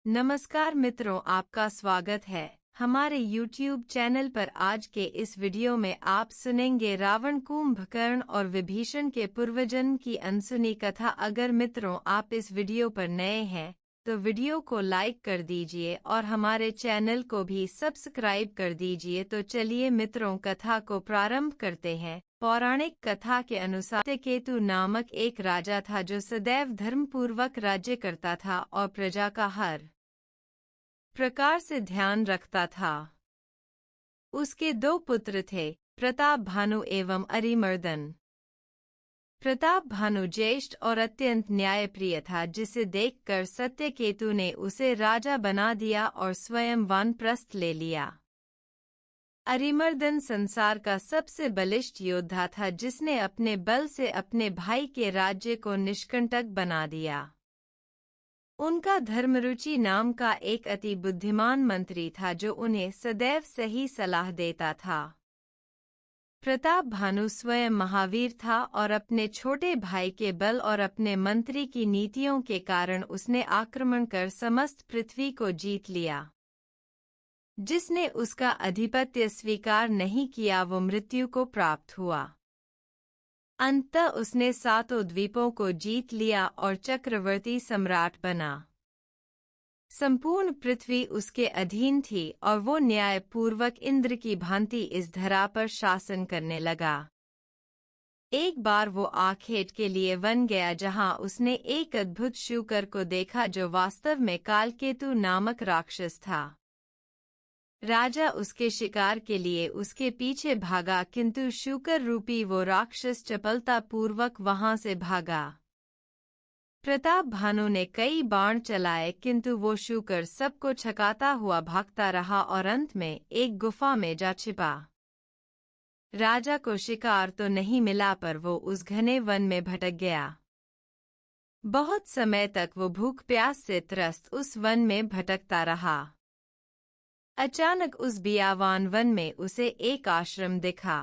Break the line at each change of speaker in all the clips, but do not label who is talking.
नमस्कार मित्रों, आपका स्वागत है हमारे YouTube चैनल पर। आज के इस वीडियो में आप सुनेंगे रावण, कुंभकर्ण और विभीषण के पूर्वजन्म की अनसुनी कथा। अगर मित्रों आप इस वीडियो पर नए हैं तो वीडियो को लाइक कर दीजिए और हमारे चैनल को भी सब्सक्राइब कर दीजिए। तो चलिए मित्रों, कथा को प्रारंभ करते हैं। पौराणिक कथा के अनुसार सत्यकेतु नामक एक राजा था जो सदैव धर्मपूर्वक राज्य करता था और प्रजा का हर प्रकार से ध्यान रखता था। उसके दो पुत्र थे, प्रताप भानु एवं अरिमर्दन। प्रताप भानु ज्येष्ठ और अत्यंत न्यायप्रिय था, जिसे देखकर सत्यकेतु ने उसे राजा बना दिया और स्वयं वानप्रस्थ ले लिया। अरिमर्दन संसार का सबसे बलिष्ठ योद्धा था, जिसने अपने बल से अपने भाई के राज्य को निष्कंटक बना दिया। उनका धर्मरुचि नाम का एक अति बुद्धिमान मंत्री था जो उन्हें सदैव सही सलाह देता था। प्रताप भानु स्वयं महावीर था और अपने छोटे भाई के बल और अपने मंत्री की नीतियों के कारण उसने आक्रमण कर समस्त पृथ्वी को जीत लिया। जिसने उसका अधिपत्य स्वीकार नहीं किया वो मृत्यु को प्राप्त हुआ। अंततः उसने सातों द्वीपों को जीत लिया और चक्रवर्ती सम्राट बना। संपूर्ण पृथ्वी उसके अधीन थी और वो न्यायपूर्वक इंद्र की भांति इस धरा पर शासन करने लगा। एक बार वो आखेट के लिए वन गया, जहां उसने एक अद्भुत शूकर को देखा जो वास्तव में कालकेतु नामक राक्षस था। राजा उसके शिकार के लिए उसके पीछे भागा, किंतु शूकर रूपी वो राक्षस चपलतापूर्वक वहां से भागा। प्रताप भानु ने कई बाण चलाए, किंतु वो शूकर सबको छकाता हुआ भागता रहा और अंत में एक गुफा में जा छिपा। राजा को शिकार तो नहीं मिला, पर वो उस घने वन में भटक गया। बहुत समय तक वो भूख प्यास से त्रस्त उस वन में भटकता रहा। अचानक उस बियावान वन में उसे एक आश्रम दिखा।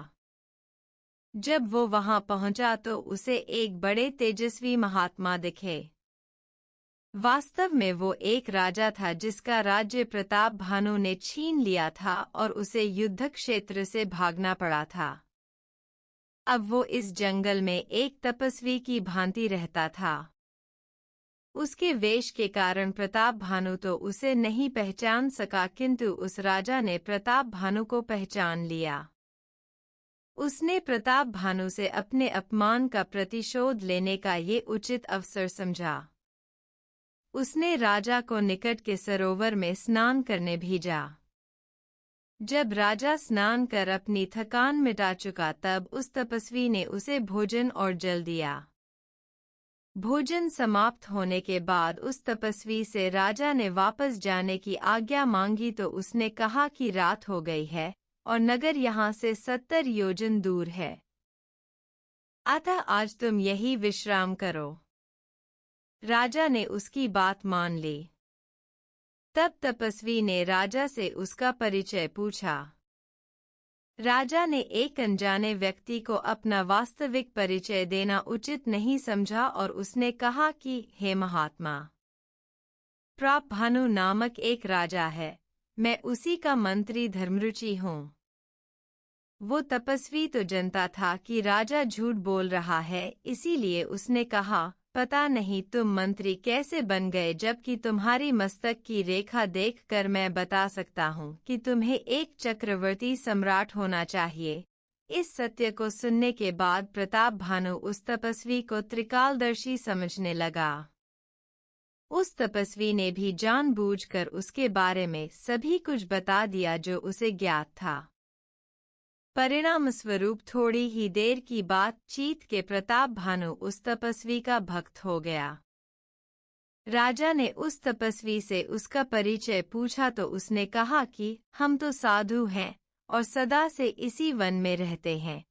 जब वो वहां पहुंचा तो उसे एक बड़े तेजस्वी महात्मा दिखे। वास्तव में वो एक राजा था, जिसका राज्य प्रताप भानु ने छीन लिया था और उसे युद्ध क्षेत्र से भागना पड़ा था। अब वो इस जंगल में एक तपस्वी की भांति रहता था। उसके वेश के कारण प्रताप भानु तो उसे नहीं पहचान सका, किंतु उस राजा ने प्रताप भानु को पहचान लिया। उसने प्रताप भानु से अपने अपमान का प्रतिशोध लेने का ये उचित अवसर समझा। उसने राजा को निकट के सरोवर में स्नान करने भेजा। जब राजा स्नान कर अपनी थकान मिटा चुका, तब उस तपस्वी ने उसे भोजन और जल दिया। भोजन समाप्त होने के बाद उस तपस्वी से राजा ने वापस जाने की आज्ञा मांगी, तो उसने कहा कि रात हो गई है और नगर यहाँ से 70 योजन दूर है, अतः आज तुम यही विश्राम करो। राजा ने उसकी बात मान ली। तब तपस्वी ने राजा से उसका परिचय पूछा। राजा ने एक अनजाने व्यक्ति को अपना वास्तविक परिचय देना उचित नहीं समझा और उसने कहा कि हे महात्मा, प्रताप भानु नामक एक राजा है, मैं उसी का मंत्री धर्मरुचि हूँ। वो तपस्वी तो जानता था कि राजा झूठ बोल रहा है, इसीलिए उसने कहा, पता नहीं तुम मंत्री कैसे बन गए, जबकि तुम्हारी मस्तक की रेखा देखकर मैं बता सकता हूँ कि तुम्हें एक चक्रवर्ती सम्राट होना चाहिए। इस सत्य को सुनने के बाद प्रताप भानु उस तपस्वी को त्रिकालदर्शी समझने लगा। उस तपस्वी ने भी जानबूझकर उसके बारे में सभी कुछ बता दिया जो उसे ज्ञात था। परिणाम स्वरूप थोड़ी ही देर की बातचीत के प्रताप भानु उस तपस्वी का भक्त हो गया। राजा ने उस तपस्वी से उसका परिचय पूछा तो उसने कहा कि हम तो साधु हैं और सदा से इसी वन में रहते हैं।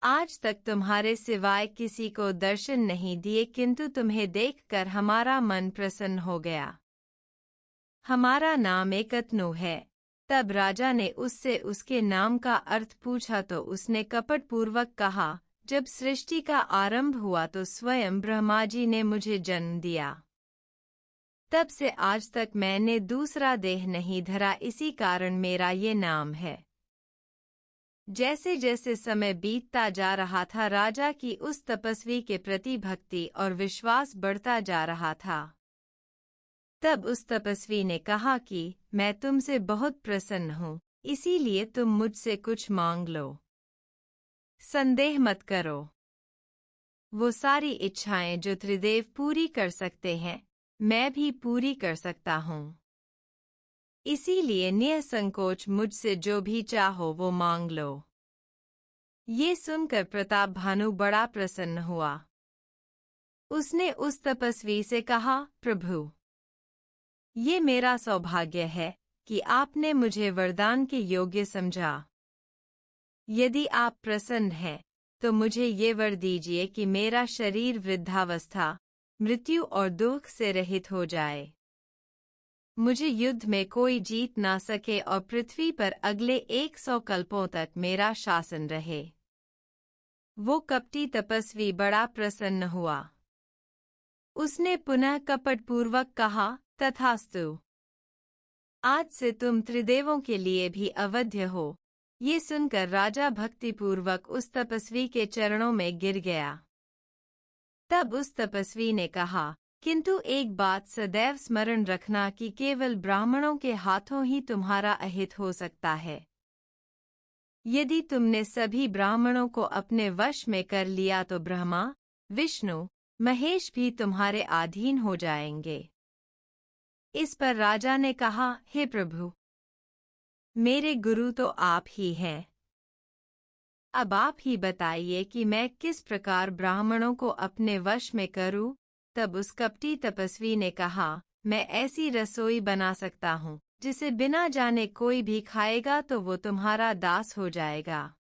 आज तक तुम्हारे सिवाय किसी को दर्शन नहीं दिए, किंतु तुम्हें देखकर हमारा मन प्रसन्न हो गया। हमारा नाम एकतनु है। तब राजा ने उससे उसके नाम का अर्थ पूछा तो उसने कपटपूर्वक कहा, जब सृष्टि का आरंभ हुआ तो स्वयं ब्रह्मा जी ने मुझे जन्म दिया। तब से आज तक मैंने दूसरा देह नहीं धरा, इसी कारण मेरा ये नाम है। जैसे जैसे समय बीतता जा रहा था, राजा की उस तपस्वी के प्रति भक्ति और विश्वास बढ़ता जा रहा था। तब उस तपस्वी ने कहा कि मैं तुमसे बहुत प्रसन्न हूँ, इसीलिए तुम मुझसे कुछ मांग लो। संदेह मत करो। वो सारी इच्छाएं जो त्रिदेव पूरी कर सकते हैं, मैं भी पूरी कर सकता हूँ। इसीलिए निसंकोच मुझसे जो भी चाहो वो मांग लो। ये सुनकर प्रताप भानु बड़ा प्रसन्न हुआ। उसने उस तपस्वी से कहा, प्रभु, ये मेरा सौभाग्य है कि आपने मुझे वरदान के योग्य समझा। यदि आप प्रसन्न हैं तो मुझे ये वर दीजिए कि मेरा शरीर वृद्धावस्था, मृत्यु और दुख से रहित हो जाए। मुझे युद्ध में कोई जीत ना सके और पृथ्वी पर अगले 100 कल्पों तक मेरा शासन रहे। वो कपटी तपस्वी बड़ा प्रसन्न हुआ। उसने पुनः कपटपूर्वक कहा, तथास्तु। आज से तुम त्रिदेवों के लिए भी अवध्य हो। ये सुनकर राजा भक्तिपूर्वक उस तपस्वी के चरणों में गिर गया। तब उस तपस्वी ने कहा, किंतु एक बात सदैव स्मरण रखना कि केवल ब्राह्मणों के हाथों ही तुम्हारा अहित हो सकता है। यदि तुमने सभी ब्राह्मणों को अपने वश में कर लिया तो ब्रह्मा, विष्णु, महेश भी तुम्हारे अधीन हो जाएंगे। इस पर राजा ने कहा, हे प्रभु, मेरे गुरु तो आप ही हैं। अब आप ही बताइए कि मैं किस प्रकार ब्राह्मणों को अपने वश में करूं। तब उस कपटी तपस्वी ने कहा, मैं ऐसी रसोई बना सकता हूं जिसे बिना जाने कोई भी खाएगा तो वो तुम्हारा दास हो जाएगा।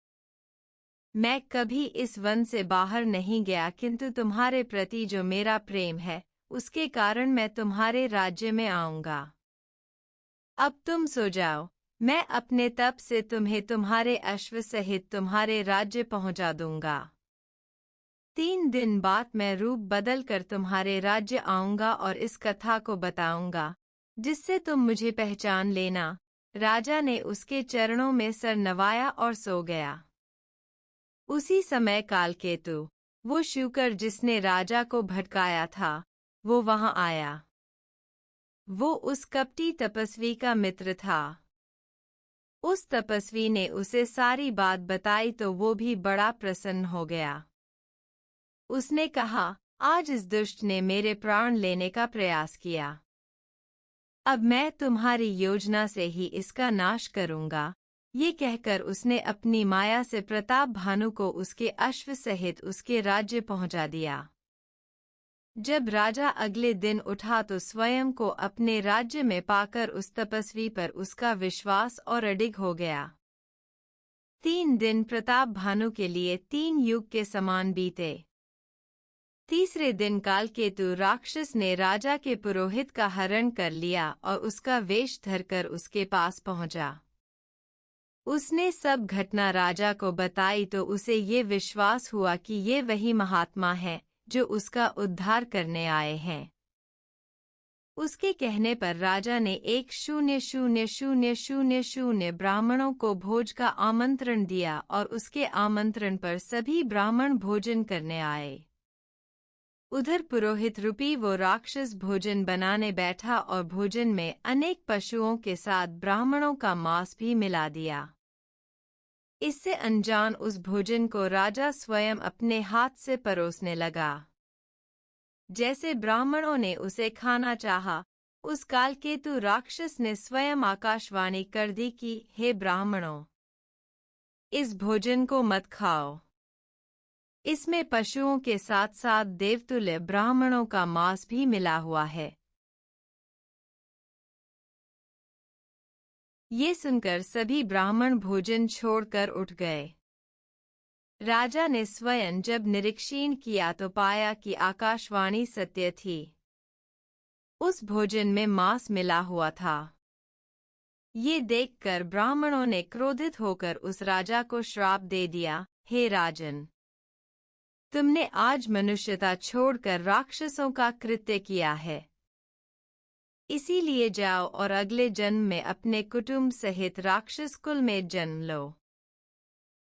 मैं कभी इस वन से बाहर नहीं गया, किंतु तुम्हारे प्रति जो मेरा प्रेम है उसके कारण मैं तुम्हारे राज्य में आऊंगा। अब तुम सो जाओ, मैं अपने तप से तुम्हें तुम्हारे अश्व सहित तुम्हारे राज्य पहुंचा दूंगा। 3 दिन बाद मैं रूप बदल कर तुम्हारे राज्य आऊंगा और इस कथा को बताऊंगा, जिससे तुम मुझे पहचान लेना। राजा ने उसके चरणों में सर नवाया और सो गया। उसी समय कालकेतु, वो शूकर जिसने राजा को भटकाया था, वो वहां आया। वो उस कपटी तपस्वी का मित्र था। उस तपस्वी ने उसे सारी बात बताई तो वो भी बड़ा प्रसन्न हो गया। उसने कहा, आज इस दुष्ट ने मेरे प्राण लेने का प्रयास किया। अब मैं तुम्हारी योजना से ही इसका नाश करूंगा। ये कहकर उसने अपनी माया से प्रताप भानु को उसके अश्व सहित उसके राज्य पहुंचा दिया। जब राजा अगले दिन उठा तो स्वयं को अपने राज्य में पाकर उस तपस्वी पर उसका विश्वास और अडिग हो गया। 3 दिन प्रताप भानु के लिए 3 युग के समान बीते। तीसरे दिन कालकेतु राक्षस ने राजा के पुरोहित का हरण कर लिया और उसका वेश धरकर उसके पास पहुंचा। उसने सब घटना राजा को बताई तो उसे ये विश्वास हुआ कि ये वही महात्मा है जो उसका उद्धार करने आए हैं। उसके कहने पर राजा ने 10,000 ब्राह्मणों को भोज का आमंत्रण दिया और उसके आमंत्रण पर सभी ब्राह्मण भोजन करने आए। उधर पुरोहित रूपी वो राक्षस भोजन बनाने बैठा और भोजन में अनेक पशुओं के साथ ब्राह्मणों का मांस भी मिला दिया। इससे अनजान उस भोजन को राजा स्वयं अपने हाथ से परोसने लगा। जैसे ब्राह्मणों ने उसे खाना चाहा, उस कालकेतु राक्षस ने स्वयं आकाशवाणी कर दी कि हे ब्राह्मणों, इस भोजन को मत खाओ। इसमें पशुओं के साथ साथ देवतुल्य ब्राह्मणों का मांस भी मिला हुआ है। ये सुनकर सभी ब्राह्मण भोजन छोड़कर उठ गए। राजा ने स्वयं जब निरीक्षण किया तो पाया कि आकाशवाणी सत्य थी। उस भोजन में मांस मिला हुआ था। ये देखकर ब्राह्मणों ने क्रोधित होकर उस राजा को श्राप दे दिया, हे राजन, तुमने आज मनुष्यता छोड़कर राक्षसों का कृत्य किया है। इसीलिए जाओ और अगले जन्म में अपने कुटुंब सहित राक्षस कुल में जन्म लो।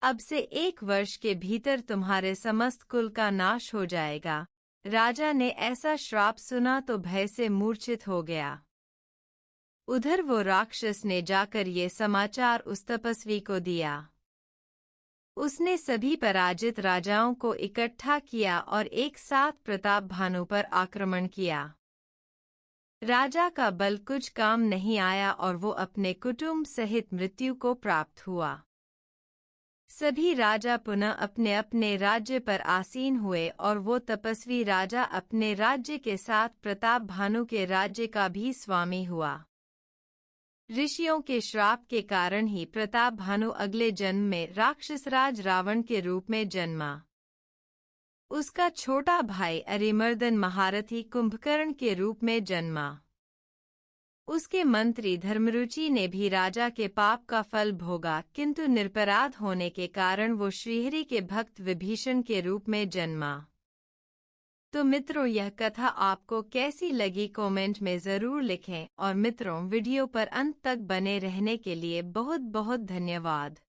अब से 1 वर्ष के भीतर तुम्हारे समस्त कुल का नाश हो जाएगा। राजा ने ऐसा श्राप सुना तो भय से मूर्छित हो गया। उधर वो राक्षस ने जाकर ये समाचार उस तपस्वी को दिया। उसने सभी पराजित राजाओं को इकट्ठा किया और एक साथ प्रताप भानु पर आक्रमण किया। राजा का बल कुछ काम नहीं आया और वो अपने कुटुंब सहित मृत्यु को प्राप्त हुआ। सभी राजा पुनः अपने अपने राज्य पर आसीन हुए और वो तपस्वी राजा अपने राज्य के साथ प्रताप भानु के राज्य का भी स्वामी हुआ। ऋषियों के श्राप के कारण ही प्रताप भानु अगले जन्म में राक्षसराज रावण के रूप में जन्मा। उसका छोटा भाई अरिमर्दन महारथी कुंभकर्ण के रूप में जन्मा। उसके मंत्री धर्मरुचि ने भी राजा के पाप का फल भोगा, किंतु निरपराध होने के कारण वो श्रीहरि के भक्त विभीषण के रूप में जन्मा। तो मित्रों, यह कथा आपको कैसी लगी कमेंट में ज़रूर लिखें और मित्रों, वीडियो पर अंत तक बने रहने के लिए बहुत बहुत धन्यवाद।